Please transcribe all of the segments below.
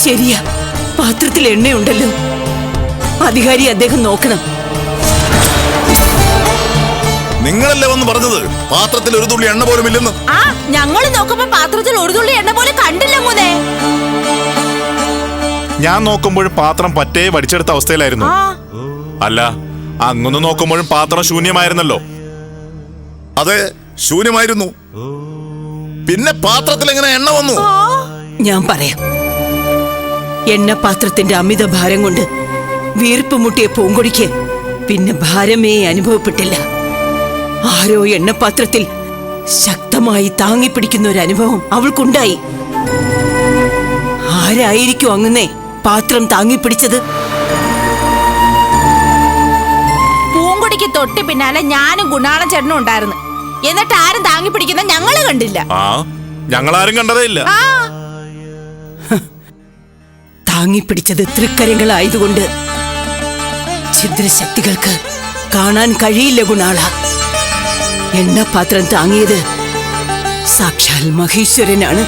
ശരിയാ, പാത്രത്തിൽ എണ്ണയുണ്ടല്ലോ. അധികാരി അദ്ദേഹം നോക്കണം. നിങ്ങളല്ലേ വന്ന് പറഞ്ഞത് പാത്രത്തിൽ ഒരു തുള്ളി എണ്ണ പോലും ഇല്ലെന്ന്? ആ, ഞങ്ങൾ നോക്കുമ്പോ പാത്രത്തിൽ ഒരു തുള്ളി എണ്ണ പോലും കണ്ടില്ല മോനെ. ഞാൻ നോക്കുമ്പോഴും പാത്രം പറ്റേ വടിച്ചെടുത്ത അവസ്ഥയിലായിരുന്നു. അല്ല, അങ്ങൊന്ന് നോക്കുമ്പോഴും പാത്രം ശൂന്യമായിരുന്നല്ലോ. അതെ, ശൂന്യമായിരുന്നു. പിന്നെ പാത്രത്തിൽ എങ്ങനെ എണ്ണ വന്നു? ഞാൻ പറയാം. എണ്ണപാത്രത്തിന്റെ അമിത ഭാരം കൊണ്ട് വീർപ്പ് മുട്ടിയ പൂങ്കൊടിക്ക് പിന്നെ ഭാരമേ അനുഭവപ്പെട്ടില്ല. ആരോ എണ്ണപാത്രത്തിൽ ശക്തമായി താങ്ങിപ്പിടിക്കുന്ന ഒരു അനുഭവം അവൾക്കുണ്ടായി. ആരായിരിക്കും അങ്ങനെ പാത്രം താങ്ങിപ്പിടിച്ചത്? പൂങ്കൊടിക്ക് തൊട്ട് പിന്നാലെ ഞാനും ഗുണാളം ചേട്ടനും ഉണ്ടായിരുന്നു. എന്നിട്ട് ആരും താങ്ങി പിടിക്കുന്ന ഞങ്ങള് കണ്ടില്ല. ഞങ്ങളാരും കണ്ടതേ ഇല്ല. താങ്ങിപ്പിടിച്ചത് തൃക്കരങ്ങളായതുകൊണ്ട് ഛിദ്രശക്തികൾക്ക് കാണാൻ കഴിയില്ല ഗുണാള. എണ്ണപാത്രം താങ്ങിയത് സാക്ഷാൽ മഹേശ്വരനാണ്,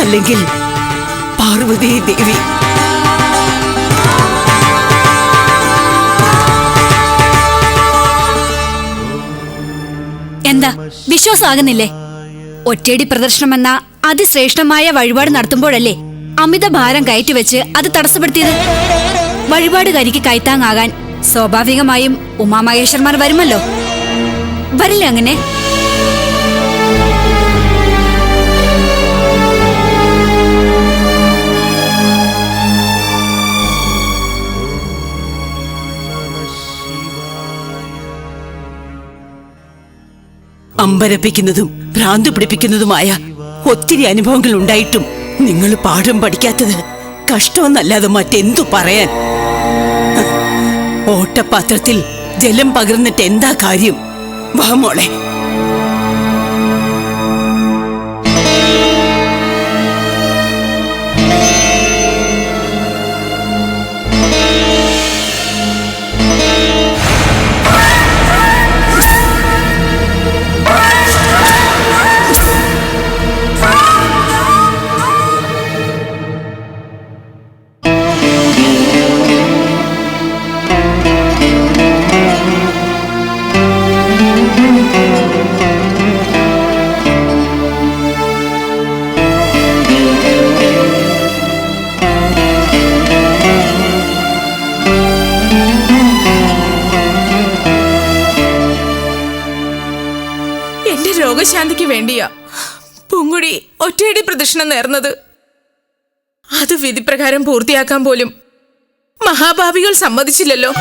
അല്ലെങ്കിൽ പാർവതി ദേവി. എന്താ വിശ്വാസമാകുന്നില്ലേ? ഒറ്റയടി പ്രദർശനം എന്ന അതിശ്രേഷ്ഠമായ വഴിപാട് നടത്തുമ്പോഴല്ലേ അമിത ഭാരം കയറ്റിവെച്ച് അത് തടസ്സപ്പെടുത്തിയത്? വഴിപാടുകാരിക്ക് കൈത്താങ്ങാകാൻ സ്വാഭാവികമായും ഉമാമഹേശ്വരന്മാർ വരുമല്ലോ. വരില്ലേ അങ്ങനെ? അമ്പരപ്പിക്കുന്നതും ഭ്രാന്ത് പിടിപ്പിക്കുന്നതുമായ ഒത്തിരി അനുഭവങ്ങൾ ഉണ്ടായിട്ടും നിങ്ങൾ പാഠം പഠിക്കാത്തത് കഷ്ടമെന്നല്ലാതെ മറ്റെന്തു പറയാൻ? ഓട്ടപാത്രത്തിൽ ജലം പകർന്നിട്ട് എന്താ കാര്യം? വാ മോളെ. രോഗശാന്തിക്ക് വേണ്ടിയാ പൂങ്കുടി ഒറ്റയടി പ്രദക്ഷിണം നേർന്നത്. അത് വിധിപ്രകാരം പൂർത്തിയാക്കാൻ പോലും മഹാഭാവികൾ സമ്മതിച്ചില്ലല്ലോ.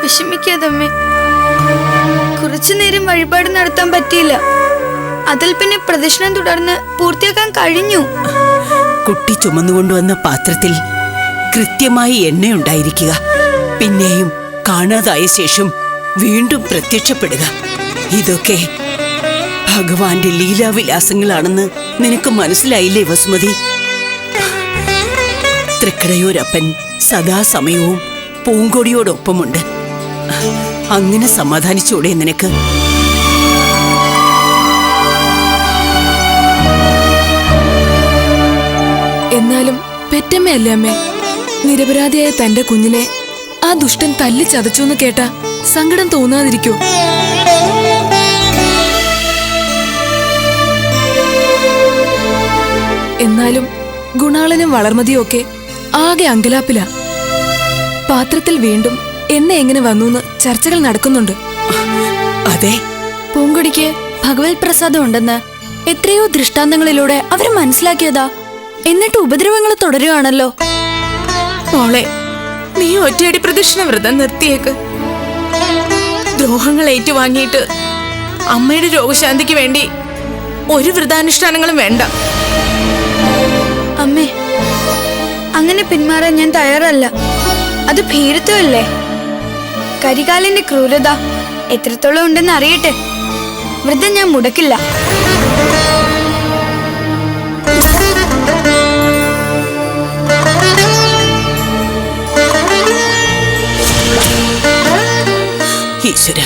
വിഷമിക്കാതമ്മേ, കുറച്ചു നേരം വഴിപാട് നടത്താൻ പറ്റിയില്ല. അതിൽ പിന്നെ പ്രദക്ഷിണം തുടർന്ന് പൂർത്തിയാക്കാൻ കഴിഞ്ഞു. കുട്ടി ചുമന്നുകൊണ്ടുവന്ന പാത്രത്തിൽ കൃത്യമായി എണ്ണയുണ്ടായിരിക്കുക, പിന്നെയും കാണാതായ ശേഷം വീണ്ടും പ്രത്യക്ഷപ്പെടുക. ഇതൊക്കെ ഭഗവാന്റെ ലീലാവിലാസങ്ങളാണെന്ന് നിനക്ക് മനസ്സിലായില്ലേ വസുമതി? തൃക്കടയൂരപ്പൻ സദാസമയവും പൂങ്കൊടിയോടൊപ്പമുണ്ട്. അങ്ങനെ സമാധാനിച്ചൂടെ നിനക്ക്? എന്നാലും പെറ്റമ്മയല്ലേ അമ്മേ? നിരപരാധിയായ തന്റെ കുഞ്ഞിനെ ആ ദുഷ്ടൻ തല്ലി ചതച്ചു എന്ന് കേട്ട സങ്കടം തോന്നാതിരിക്കോ? എന്നാലും ഗുണാളനും വളർമതിയും ഒക്കെ ആകെ അങ്കലാപ്പില. പാത്രത്തിൽ വീണ്ടും എന്നെ എങ്ങനെ വന്നു ചർച്ചകൾ നടക്കുന്നുണ്ട്. അതെ, പൂങ്കൊടിക്ക് ഭഗവത് പ്രസാദം ഉണ്ടെന്ന് എത്രയോ ദൃഷ്ടാന്തങ്ങളിലൂടെ അവർ മനസ്സിലാക്കിയതാ. എന്നിട്ട് ഉപദ്രവങ്ങൾ തുടരുകയാണല്ലോ. മോളെ, നീ ഒറ്റയടി പ്രദക്ഷിണ വ്രതം നിർത്തിയേക്ക്. ദ്രോഹങ്ങൾ ഏറ്റുവാങ്ങിയിട്ട് അമ്മയുടെ രോഗശാന്തിക്ക് വേണ്ടി ഒരു വ്രതാനുഷ്ഠാനങ്ങളും വേണ്ട. അമ്മേ, അങ്ങനെ പിന്മാറാൻ ഞാൻ തയ്യാറല്ല. അത് ഭീരുത്വമല്ലേ? കരികാലിന്റെ ക്രൂരത എത്രത്തോളം ഉണ്ടെന്ന് അറിയട്ടെ. വ്രതം ഞാൻ മുടക്കില്ല. ഈശ്വര,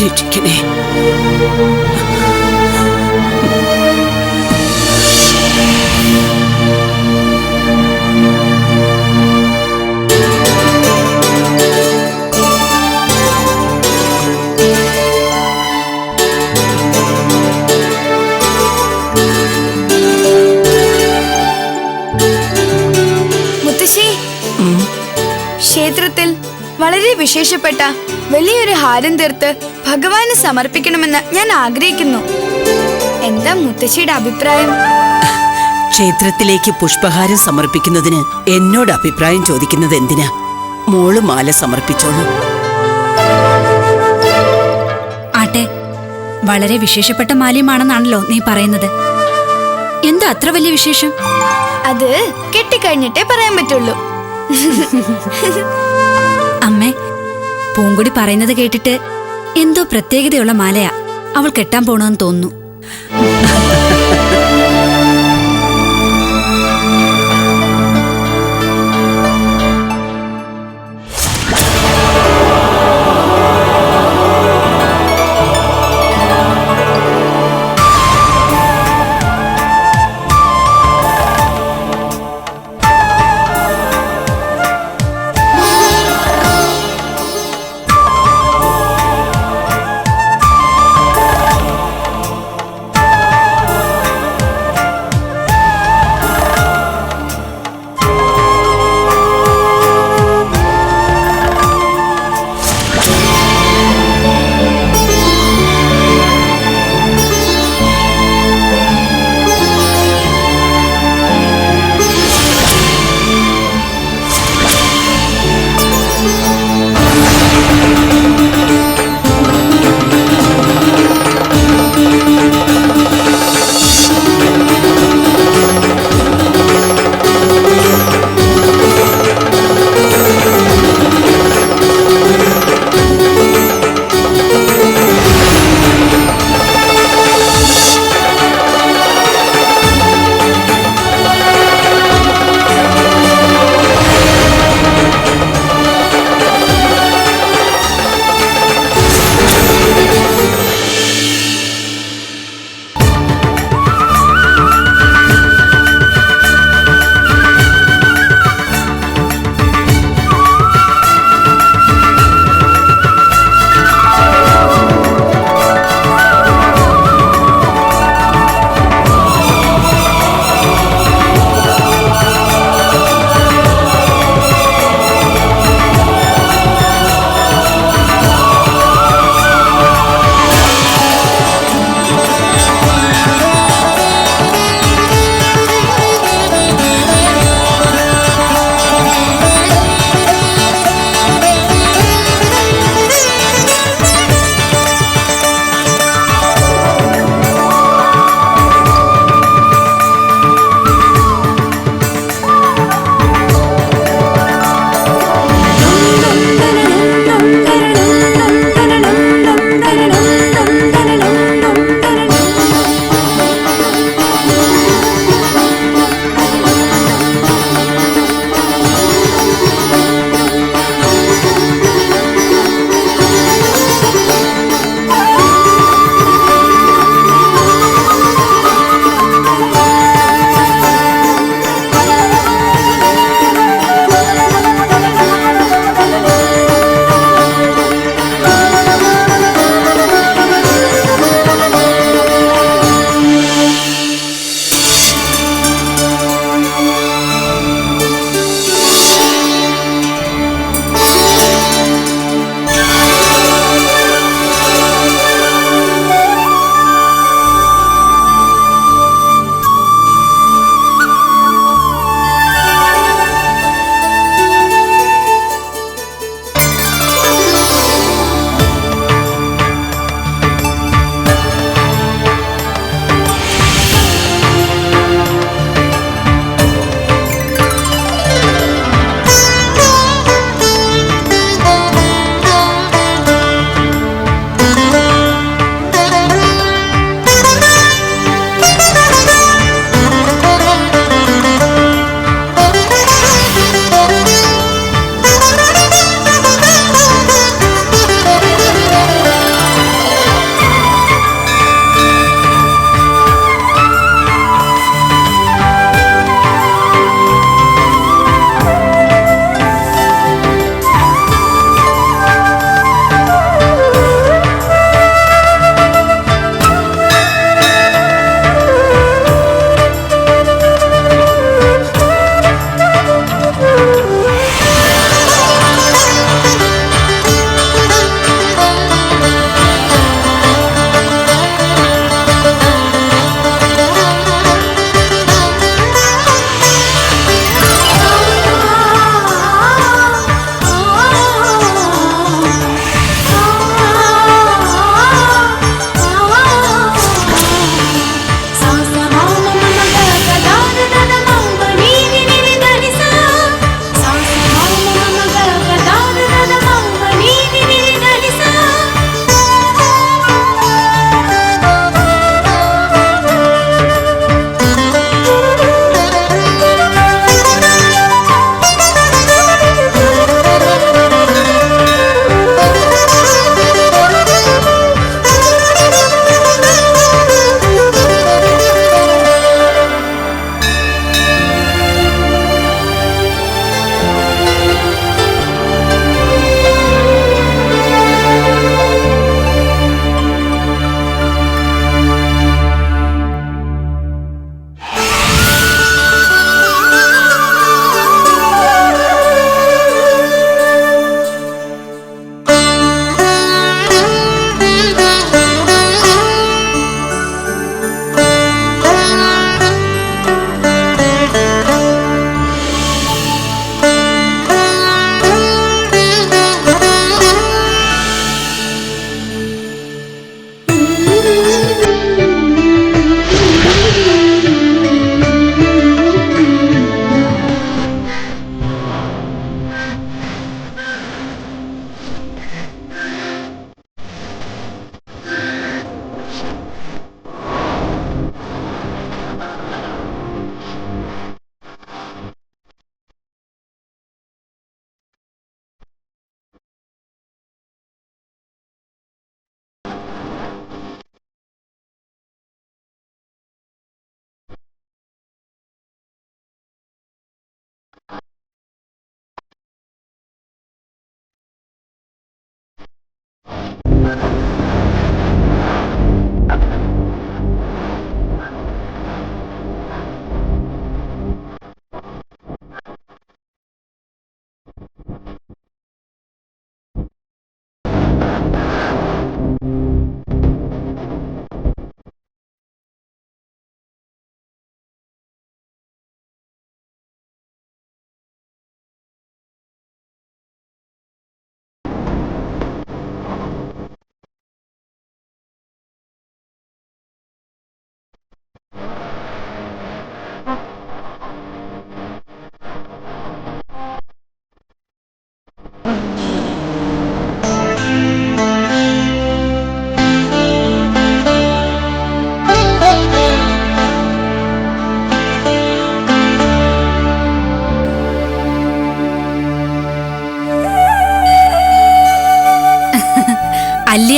രക്ഷിക്കണേ. മുത്തശ്ശി, ക്ഷേത്രത്തിൽ വളരെ വിശേഷപ്പെട്ട വലിയൊരു ഹാരം തീർത്ത് ഭഗവാന് സമർപ്പിക്കണമെന്ന് ഞാൻ ആഗ്രഹിക്കുന്നു. എന്താ മുത്തശ്ശിയുടെ അഭിപ്രായം? ക്ഷേത്രത്തിലേക്ക് പുഷ്പഹാരം സമർപ്പിക്കുന്നതിന് എന്നോട് അഭിപ്രായം ചോദിക്കുന്നത് എന്തിനാ? മോള് മാല സമർപ്പിച്ചോളൂ. ആട്ടെ, വളരെ വിശേഷപ്പെട്ട മാല്യമാണെന്നാണല്ലോ നീ പറയുന്നത്. എന്താ അത്ര വലിയ വിശേഷം? അത് കെട്ടിക്കഴിഞ്ഞിട്ടേ പറയാൻ പറ്റുള്ളൂ. അമ്മേ, പൂങ്കൊടി പറയുന്നത് കേട്ടിട്ട് എന്തോ പ്രത്യേകതയുള്ള മാലയാ അവൾ കെട്ടാൻ പോണെന്ന് തോന്നുന്നു.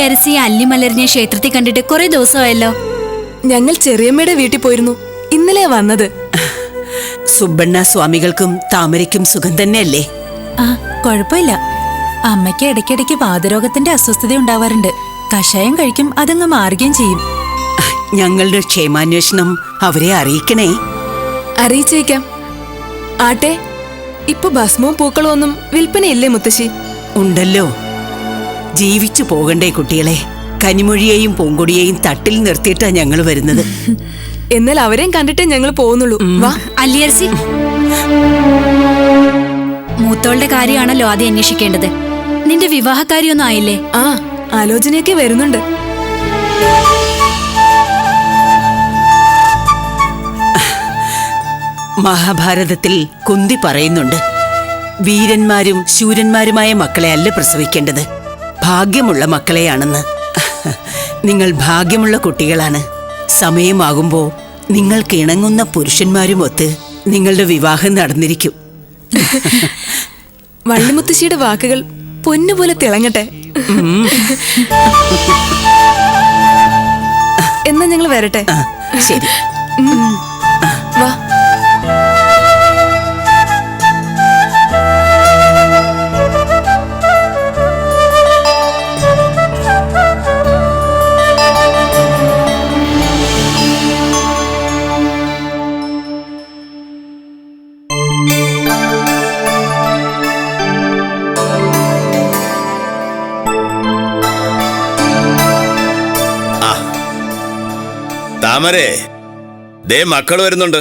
അരസി അല്ലിമലരിഞ്ഞ ക്ഷേത്രത്തിൽ കണ്ടിട്ട് കുറെ ദിവസമായല്ലോ. ഞങ്ങൾ ചെറിയമ്മയുടെ വീട്ടിൽ പോയിരുന്നു. ഇന്നലെ വന്നത്. സുബ്ബണ്ണ സ്വാമികൾക്കും താമരയ്ക്കും സുഖം തന്നെയല്ലേ? ആ, കുഴപ്പമില്ല. അമ്മയ്ക്ക് ഇടയ്ക്കിടയ്ക്ക് വാതരോഗത്തിന്റെ അസ്വസ്ഥത ഉണ്ടാവാറുണ്ട്. കഷായം കഴിക്കും, അതങ്ങ് മാറുകയും ചെയ്യും. ഞങ്ങളുടെ ക്ഷേമാന്വേഷണം അവരെ അറിയിക്കണേ. അറിയിച്ചേക്കാം. ആട്ടെ, ഇപ്പൊ ഭസ്മവും പൂക്കളും ഒന്നും വിൽപ്പനയില്ലേ മുത്തശ്ശി? ഉണ്ടല്ലോ. ജീവിച്ചു പോകണ്ടേ കുട്ടികളെ? കനിമൊഴിയെയും പൂങ്കൊടിയെയും തട്ടിൽ നിർത്തിയിട്ടാ ഞങ്ങൾ വരുന്നത്. എന്നാൽ അവരെയും കണ്ടിട്ടേ ഞങ്ങൾ പോകുന്നുള്ളൂ. വാ. അല്ലിയരസി, മൂത്തോളുടെ കാര്യമാണല്ലോ ആദ്യം അന്വേഷിക്കേണ്ടത്. നിന്റെ വിവാഹക്കാരിയൊന്നും ആയില്ലേ? ആ, ആലോചനയൊക്കെ വരുന്നുണ്ട്. മഹാഭാരതത്തിൽ കുന്തി പറയുന്നുണ്ട്, വീരന്മാരും ശൂരന്മാരുമായ മക്കളെ അല്ല പ്രസവിക്കേണ്ടത്, ഭാഗ്യമുള്ള മക്കളെയാണെന്ന്. നിങ്ങൾ ഭാഗ്യമുള്ള കുട്ടികളാണ്. സമയമാകുമ്പോ നിങ്ങൾക്ക് ഇണങ്ങുന്ന പുരുഷന്മാരുമൊത്ത് നിങ്ങളുടെ വിവാഹം നടന്നിരിക്കും. വള്ളിമുത്തശ്ശിയുടെ വാക്കുകൾ പൊന്നുപോലെ തിളങ്ങട്ടെ. എന്നാ ഞങ്ങൾ വരട്ടെ. ശരി. വാ. താമരേ, ദേ മക്കൾ വരുന്നുണ്ട്.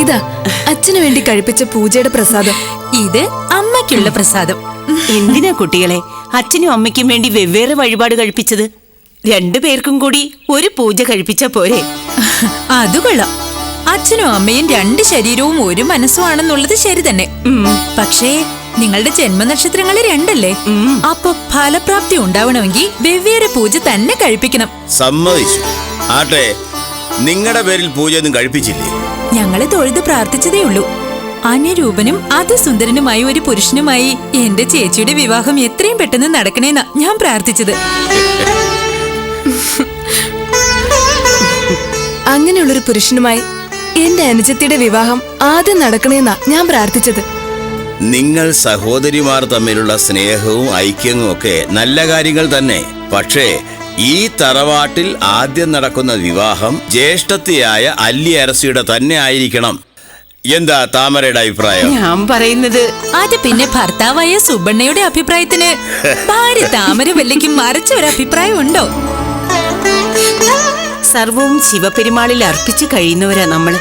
ഇതാ അച്ഛനു വേണ്ടി കഴിപ്പിച്ച പൂജയുടെ പ്രസാദം. ഇത് അമ്മയ്ക്കുള്ള പ്രസാദം. എന്തിനാ കുട്ടികളെ അച്ഛനും അമ്മയ്ക്കും വേണ്ടി വെവ്വേറെ വഴിപാട് കഴിപ്പിച്ചത്? രണ്ടുപേർക്കും കൂടി ഒരു പൂജ കഴിപ്പിച്ചാ പോരെ? അത് കൊള്ളാം. അച്ഛനും അമ്മയും രണ്ട് ശരീരവും ഒരു മനസ്സുമാണെന്നുള്ളത് ശരി തന്നെ. പക്ഷേ നിങ്ങളുടെ ജന്മനക്ഷത്രങ്ങൾ രണ്ടല്ലേ? അപ്പൊ ഫലപ്രാപ്തി ഉണ്ടാവണമെങ്കിൽ വെവ്വേറെ പൂജ തന്നെ കഴിപ്പിക്കണം. സമ്മതിച്ചു. ആട്ടെ, നിങ്ങളുടെ പേരിൽ പൂജയൊന്നും കഴിപ്പിച്ചില്ലേ? ഞങ്ങള് തൊഴുത് പ്രാർത്ഥിച്ചതേ ഉള്ളൂ. അന്യരൂപനും അതിസുന്ദരനുമായ ഒരു പുരുഷനുമായി എന്റെ ചേച്ചിയുടെ വിവാഹം എത്രയും പെട്ടെന്ന് നടക്കണേന്നാ ഞാൻ പ്രാർത്ഥിച്ചത്. അങ്ങനെയുള്ളൊരു പുരുഷനുമായി എന്റെ അനുജത്തിയുടെ വിവാഹം ആദ്യം നടക്കണേന്നാ ഞാൻ പ്രാർത്ഥിച്ചത്. നിങ്ങൾ സഹോദരിമാർ തമ്മിലുള്ള സ്നേഹവും ഐക്യവും ഒക്കെ നല്ല കാര്യങ്ങൾ തന്നെ. പക്ഷേ ഈ തറവാട്ടിൽ ആദ്യം നടക്കുന്ന വിവാഹം ജ്യേഷ്ഠത്തിയായ അല്ലി അരസിയുടെ തന്നെ ആയിരിക്കണം. എന്താ താമരയുടെ അഭിപ്രായം? ഞാൻ പറയുന്നത് അത് പിന്നെ ഭർത്താവായ സുബണ്ണയുടെ അഭിപ്രായത്തിന് ഭാര്യ താമരവല്ലിക്കും മറിച്ച ഒരു അഭിപ്രായം ഉണ്ടോ? സർവവും ശിവപെരുമാളിൽ അർപ്പിച്ചു കഴിയുന്നവരാ നമ്മള്.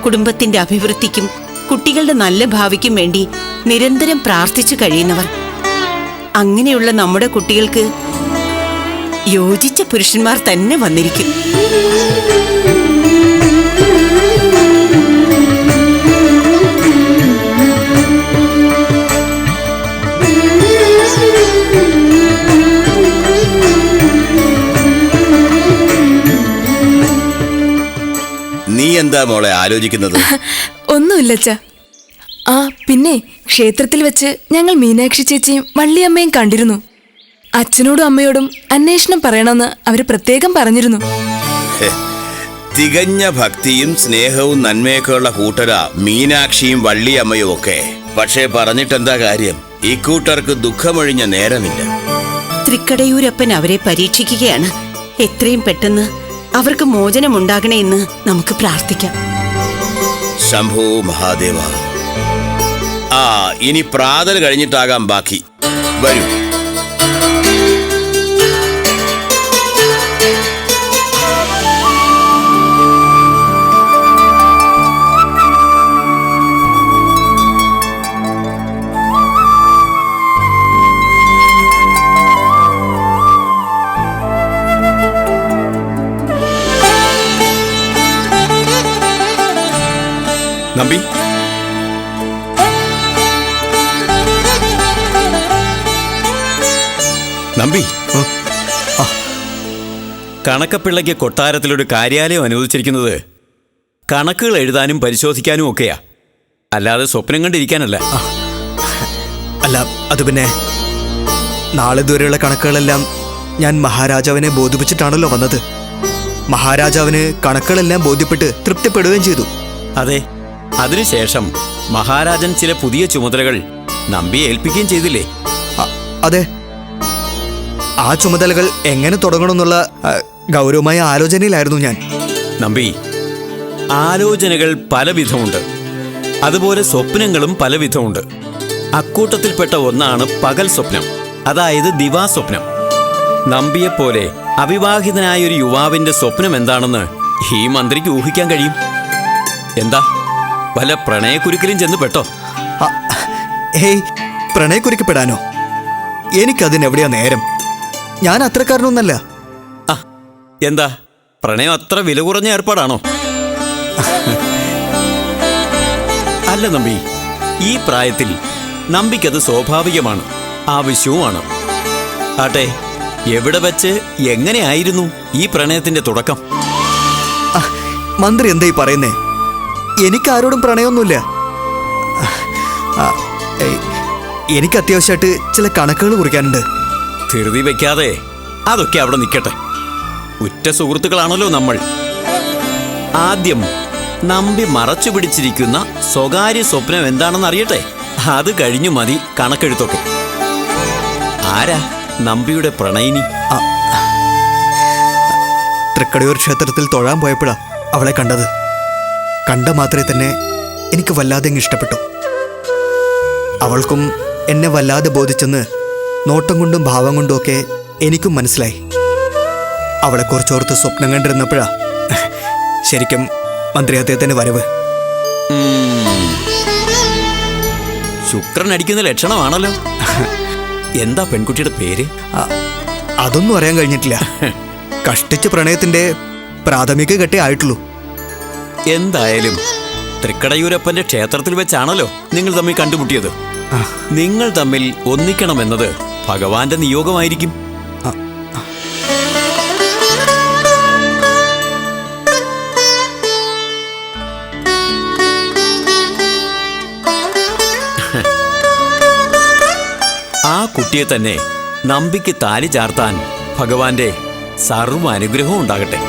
കുടുംബത്തിന്റെ അഭിവൃദ്ധിക്കും കുട്ടികളുടെ നല്ല ഭാവിക്കും വേണ്ടി നിരന്തരം പ്രാർത്ഥിച്ചു കഴിയുന്നവർ. അങ്ങനെയുള്ള നമ്മുടെ കുട്ടികൾക്ക് യോജിച്ച പുരുഷന്മാർ തന്നെ വന്നിരിക്കും. നീ എന്താ മോളെ ആലോചിക്കുന്നത്? ഒന്നുമില്ലച്ച. ആ പിന്നെ ക്ഷേത്രത്തിൽ വെച്ച് ഞങ്ങൾ മീനാക്ഷി ചേച്ചിയും വള്ളിയമ്മയും കണ്ടിരുന്നു. അച്ഛനോടും അമ്മയോടും അന്വേഷണം പറയണമെന്ന് അവര് പ്രത്യേകം പറഞ്ഞിരുന്നു. തികഞ്ഞ ഭക്തിയും സ്നേഹവും നന്മയൊക്കെയുള്ള കൂട്ടരാ മീനാക്ഷിയും വള്ളിയമ്മയും ഒക്കെ. പക്ഷേ പറഞ്ഞിട്ടെന്താ കാര്യം? ഈ കൂട്ടർക്ക് ദുഃഖമൊഴിഞ്ഞ നേരമില്ല. തൃക്കടയൂരപ്പൻ അവരെ പരീക്ഷിക്കുകയാണ്. എത്രയും പെട്ടെന്ന് അവർക്ക് മോചനമുണ്ടാകണേ എന്ന് നമുക്ക് പ്രാർത്ഥിക്കാം. ശംഭോ മഹാദേവ. ആ, ഇനി പ്രാതൽ കഴിഞ്ഞിട്ടാകാം ബാക്കി. വരൂ. നമ്പി, നമ്പി, കണക്കപ്പിള്ളയ്ക്ക് കൊട്ടാരത്തിലൊരു കാര്യാലയം അനുവദിച്ചിരിക്കുന്നത് കണക്കുകൾ എഴുതാനും പരിശോധിക്കാനും ഒക്കെയാ, അല്ലാതെ സ്വപ്നം കണ്ടിരിക്കാനല്ല. അല്ല, അത് പിന്നെ നാളെ ദൂരെയുള്ള കണക്കുകളെല്ലാം ഞാൻ മഹാരാജാവിനെ ബോധിപ്പിച്ചിട്ടാണല്ലോ വന്നത്. മഹാരാജാവിന് കണക്കുകളെല്ലാം ബോധ്യപ്പെട്ട് തൃപ്തിപ്പെടുകയും ചെയ്തു. അതെ, അതിനുശേഷം മഹാരാജൻ ചില പുതിയ ചുമതലകൾ നമ്പിയെ ഏൽപ്പിക്കുകയും ചെയ്തില്ലേ? അതെ, ആ ചുമതലകൾ എങ്ങനെ തുടങ്ങണമെന്നുള്ള ഗൗരവമായ ആലോചനയിലായിരുന്നു ഞാൻ. നമ്പി, ആലോചനകൾ പലവിധമുണ്ട്, അതുപോലെ സ്വപ്നങ്ങളും പലവിധമുണ്ട്. അക്കൂട്ടത്തിൽപ്പെട്ട ഒന്നാണ് പകൽ സ്വപ്നം, അതായത് ദിവാസ്വപ്നം. നമ്പിയെപ്പോലെ അവിവാഹിതനായ ഒരു യുവാവിന്റെ സ്വപ്നം എന്താണെന്ന് ഈ മന്ത്രിക്ക് ഊഹിക്കാൻ കഴിയും. എന്താ, വല്ല പ്രണയക്കുരുക്കിലും ചെന്ന് പെട്ടോ? ഹേയ്, പ്രണയക്കുരുക്കപ്പെടാനോ? എനിക്കതിനെവിടെയാ നേരം? ഞാൻ അത്രക്കാരനൊന്നല്ല. എന്താ, പ്രണയം അത്ര വില കുറഞ്ഞ ഏർപ്പാടാണോ? അല്ല നമ്പി, ഈ പ്രായത്തിൽ നമ്പിക്കത് സ്വാഭാവികമാണ്, ആവശ്യവുമാണ്. ആട്ടെ, എവിടെ വെച്ച് എങ്ങനെയായിരുന്നു ഈ പ്രണയത്തിന്റെ തുടക്കം? മന്ത്രി എന്തായി പറയുന്നേ? എനിക്കാരോടും പ്രണയമൊന്നുമില്ല. എനിക്ക് അത്യാവശ്യമായിട്ട് ചില കണക്കുകൾ കുറിക്കാനുണ്ട്. ധൃതി വെക്കാതെ അതൊക്കെ അവിടെ നിൽക്കട്ടെ. ഉറ്റ സുഹൃത്തുക്കളാണല്ലോ നമ്മൾ. ആദ്യം നമ്പി മറച്ചു പിടിച്ചിരിക്കുന്ന സ്വകാര്യ സ്വപ്നം എന്താണെന്ന് അറിയട്ടെ. അത് കഴിഞ്ഞു മതി കണക്കെഴുത്തൊക്കെ. ആരാ നമ്പിയുടെ പ്രണയിനി? തൃക്കടയൂർ ക്ഷേത്രത്തിൽ തൊഴാൻ പോയപ്പോഴാ അവളെ കണ്ടത്. കണ്ട മാത്രമേ തന്നെ എനിക്ക് വല്ലാതെ ഇഷ്ടപ്പെട്ടു. അവൾക്കും എന്നെ വല്ലാതെ ബോധിച്ചെന്ന് നോട്ടം കൊണ്ടും ഭാവം കൊണ്ടും ഒക്കെ എനിക്കും മനസ്സിലായി. അവളെക്കുറിച്ചോർത്ത് സ്വപ്നം കണ്ടിരുന്നപ്പോഴാ ശരിക്കും മന്ത്രി അദ്ദേഹത്തിന്റെ വരവ്. ശുക്രൻ അടിക്കുന്ന ലക്ഷണമാണല്ലോ. എന്താ പെൺകുട്ടിയുടെ പേര്? അതൊന്നും അറിയാൻ കഴിഞ്ഞിട്ടില്ല. കഷ്ടിച്ച് പ്രണയത്തിന്റെ പ്രാഥമിക ഘട്ടേ ആയിട്ടുള്ളൂ. എന്തായാലും തൃക്കടയൂരപ്പന്റെ ക്ഷേത്രത്തിൽ വെച്ചാണല്ലോ നിങ്ങൾ തമ്മിൽ കണ്ടുമുട്ടിയത്. നിങ്ങൾ തമ്മിൽ ഒന്നിക്കണമെന്നത് ഭഗവാന്റെ നിയോഗമായിരിക്കും. ആ കുട്ടിയെ തന്നെ നമ്പിക്ക് താലി ചാർത്താൻ ഭഗവാന്റെ സർവ്വ അനുഗ്രഹവും ഉണ്ടാകട്ടെ.